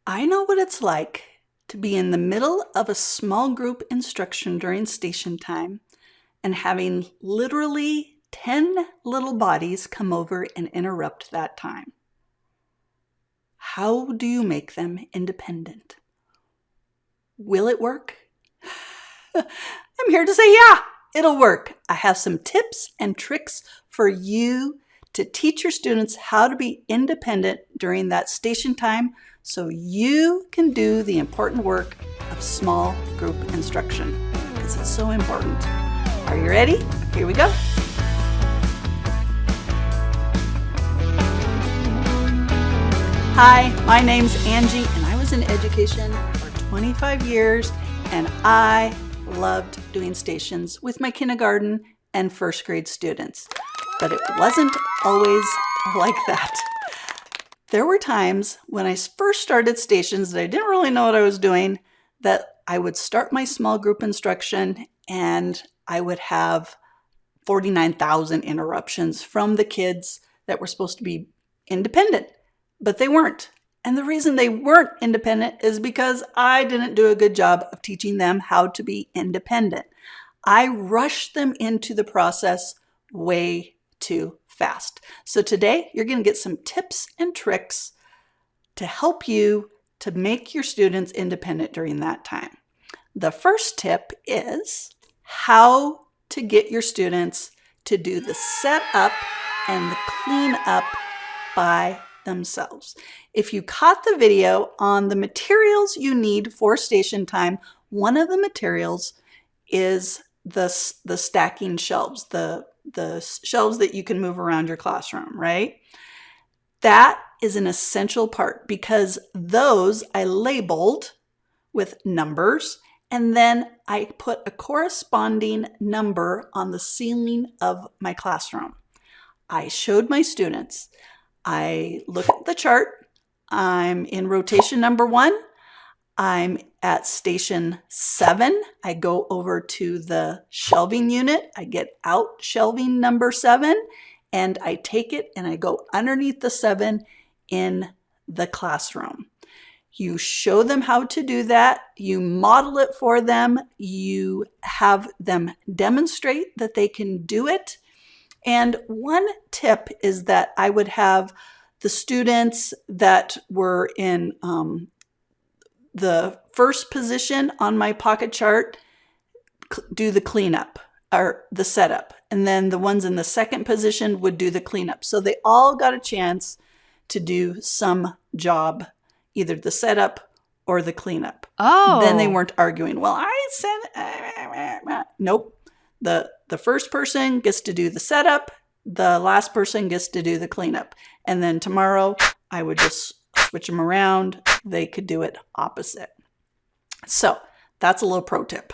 I know what it's like to be in the middle of a small group instruction during station time and having literally 10 little bodies come over and interrupt that time. How do you make them independent? Will it work? I'm here to say, yeah, it'll work. I have some tips and tricks for you to teach your students how to be independent during that station time so you can do the important work of small group instruction, because it's so important. Are you ready? Here we go. Hi, my name's Angie, and I was in education for 25 years, and I loved doing stations with my kindergarten and first grade students. But it wasn't always like that. There were times when I first started stations that I didn't really know what I was doing, that I would start my small group instruction and I would have 49,000 interruptions from the kids that were supposed to be independent, but they weren't. And the reason they weren't independent is because I didn't do a good job of teaching them how to be independent. I rushed them into the process way too fast. So today you're going to get some tips and tricks to help you to make your students independent during that time. The first tip is how to get your students to do the setup and the cleanup by themselves. If you caught the video on the materials you need for station time, one of the materials is the stacking shelves, the shelves that you can move around your classroom, right? That is an essential part because those I labeled with numbers, and then I put a corresponding number on the ceiling of my classroom. I showed my students. I look at the chart. I'm in rotation number 1. I'm at station 7. I go over to the shelving unit. I get out shelving number 7, and I take it and I go underneath the 7 in the classroom. You show them how to do that. You model it for them. You have them demonstrate that they can do it. And one tip is that I would have the students that were in the first position on my pocket chart do the cleanup or the setup. And then the ones in the second position would do the cleanup. So they all got a chance to do some job, either the setup or the cleanup. Oh. Then they weren't arguing. Well, I said, nope. The first person gets to do the setup. The last person gets to do the cleanup. And then tomorrow I would just switch them around. They could do it opposite. So that's a little pro tip.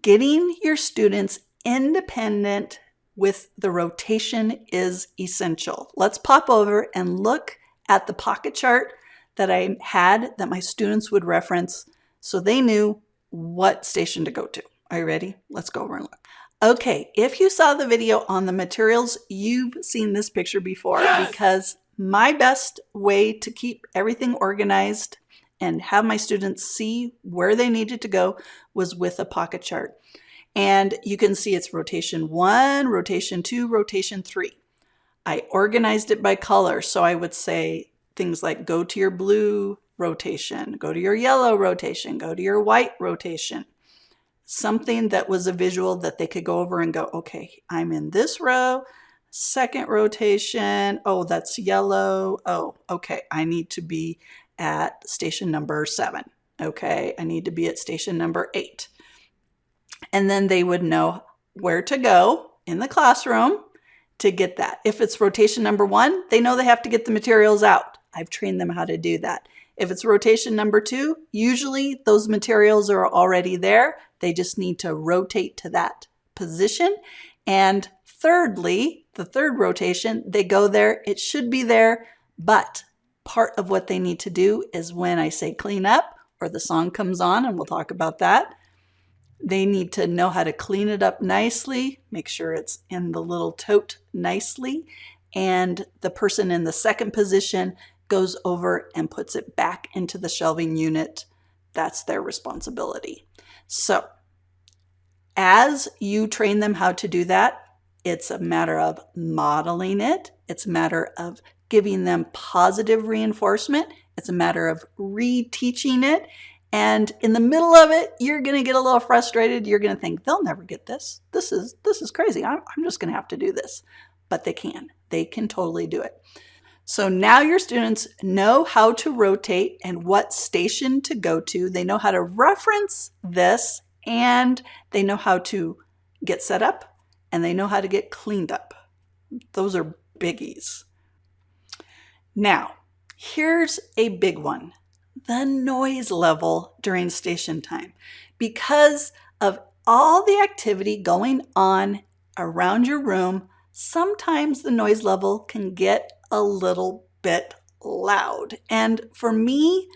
Getting your students independent with the rotation is essential. Let's pop over and look at the pocket chart that I had that my students would reference so they knew what station to go to. Are you ready? Let's go over and look. Okay, if you saw the video on the materials, you've seen this picture before. Yes! Because my best way to keep everything organized and have my students see where they needed to go was with a pocket chart. And you can see it's rotation 1, rotation 2, rotation 3. I organized it by color. So I would say things like go to your blue rotation, go to your yellow rotation, go to your white rotation. Something that was a visual that they could go over and go, okay, I'm in this row, second rotation. Oh, that's yellow. Oh, okay, I need to be at station number 7. Okay, I need to be at station number 8. And then they would know where to go in the classroom to get that. If it's rotation number 1, they know they have to get the materials out. I've trained them how to do that. If it's rotation number 2, usually those materials are already there. They just need to rotate to that position. And thirdly, the third rotation, they go there. It should be there, but part of what they need to do is when I say clean up or the song comes on, and we'll talk about that, they need to know how to clean it up nicely, make sure it's in the little tote nicely, and the person in the second position goes over and puts it back into the shelving unit. That's their responsibility. So as you train them how to do that, it's a matter of modeling it. It's a matter of giving them positive reinforcement. It's a matter of reteaching it. And in the middle of it, you're going to get a little frustrated. You're going to think, they'll never get this. This is crazy. I'm just going to have to do this. But they can. They can totally do it. So now your students know how to rotate and what station to go to. They know how to reference this, and they know how to get set up, and they know how to get cleaned up. Those are biggies. Now, here's a big one. The noise level during station time. Because of all the activity going on around your room, sometimes the noise level can get a little bit loud. And for me,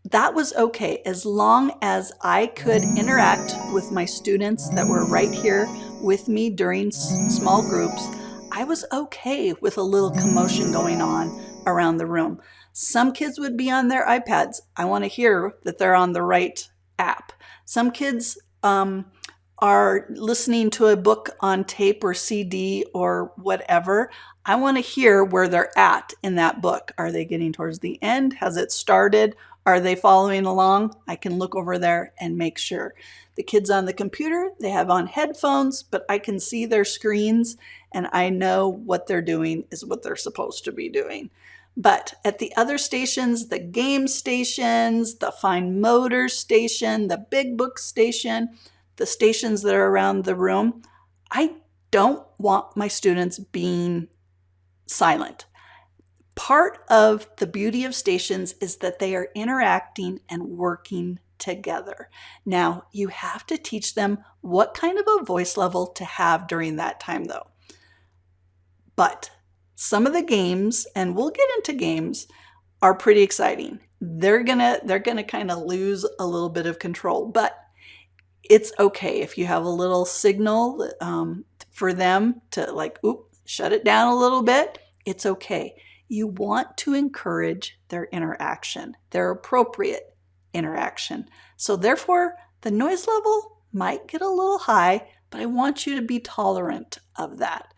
that was okay as long as I could interact with my students that were right here with me during small groups. I was okay with a little commotion going on around the room. Some kids would be on their iPads. I want to hear that they're on the right app. Some kids are listening to a book on tape or CD or whatever. I want to hear where they're at in that book. Are they getting towards the end? Has it started? Are they following along? I can look over there and make sure. The kids on the computer, they have on headphones, but I can see their screens and I know what they're doing is what they're supposed to be doing. But at the other stations, the game stations, the fine motor station, the big book station, the stations that are around the room, I don't want my students being silent. Part of the beauty of stations is that they are interacting and working together. Now, you have to teach them what kind of a voice level to have during that time, though. But some of the games, and we'll get into games, are pretty exciting. They're gonna kind of lose a little bit of control, but it's okay if you have a little signal for them to shut it down a little bit. It's okay. You want to encourage their interaction, their appropriate interaction. So therefore, the noise level might get a little high, but I want you to be tolerant of that.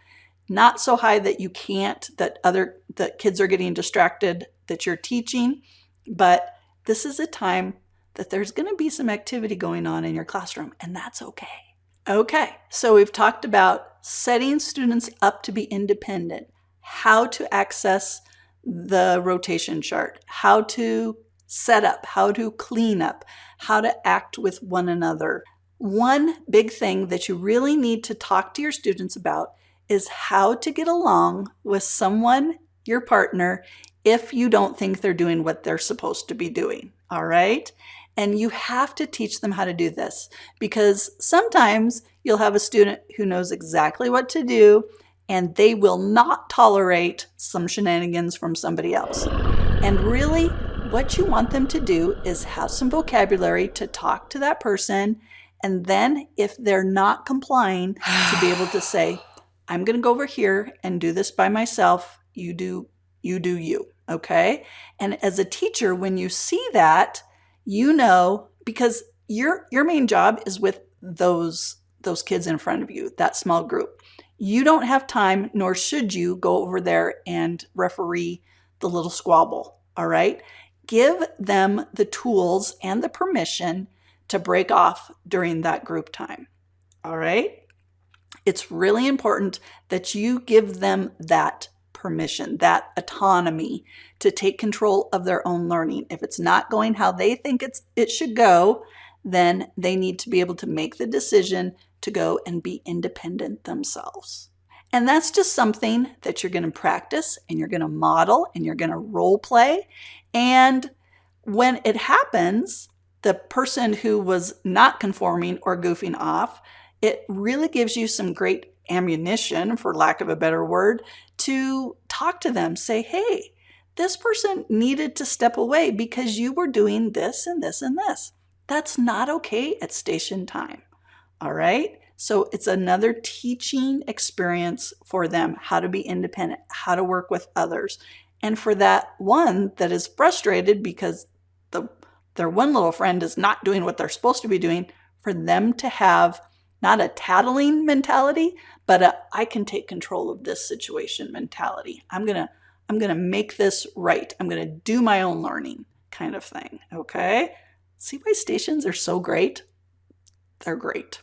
Not so high that you can't, that kids are getting distracted, that you're teaching, but this is a time that there's going to be some activity going on in your classroom, and that's okay. Okay, so we've talked about setting students up to be independent, how to access the rotation chart, how to set up, how to clean up, how to act with one another. One big thing that you really need to talk to your students about is how to get along with someone, your partner, if you don't think they're doing what they're supposed to be doing, all right? And you have to teach them how to do this because sometimes you'll have a student who knows exactly what to do and they will not tolerate some shenanigans from somebody else. And really, what you want them to do is have some vocabulary to talk to that person, and then if they're not complying, to be able to say, I'm going to go over here and do this by myself. You do you, okay? And as a teacher, when you see that, you know, because your main job is with those kids in front of you, that small group. You don't have time, nor should you go over there and referee the little squabble, all right? Give them the tools and the permission to break off during that group time, all right? It's really important that you give them that permission, that autonomy to take control of their own learning. If it's not going how they think it should go, then they need to be able to make the decision to go and be independent themselves. And that's just something that you're going to practice and you're going to model and you're going to role play. And when it happens, the person who was not conforming or goofing off, it really gives you some great ammunition, for lack of a better word, to talk to them. Say, hey, this person needed to step away because you were doing this and this and this. That's not okay at station time. All right? So it's another teaching experience for them, how to be independent, how to work with others. And for that one that is frustrated because their one little friend is not doing what they're supposed to be doing, for them to have not a tattling mentality, but a I can take control of this situation mentality. I'm gonna make this right. I'm gonna do my own learning kind of thing. Okay? See why stations are so great? They're great.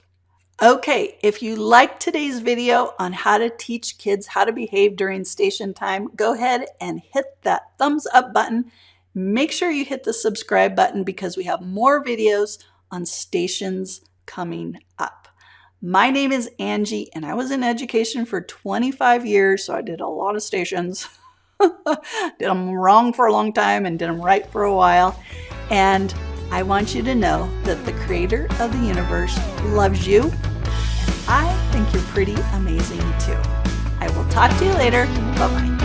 Okay, if you liked today's video on how to teach kids how to behave during station time, go ahead and hit that thumbs up button. Make sure you hit the subscribe button because we have more videos on stations coming up. My name is Angie and I was in education for 25 years, so I did a lot of stations. Did them wrong for a long time and did them right for a while. And I want you to know that the creator of the universe loves you. And I think you're pretty amazing too. I will talk to you later. Bye-bye.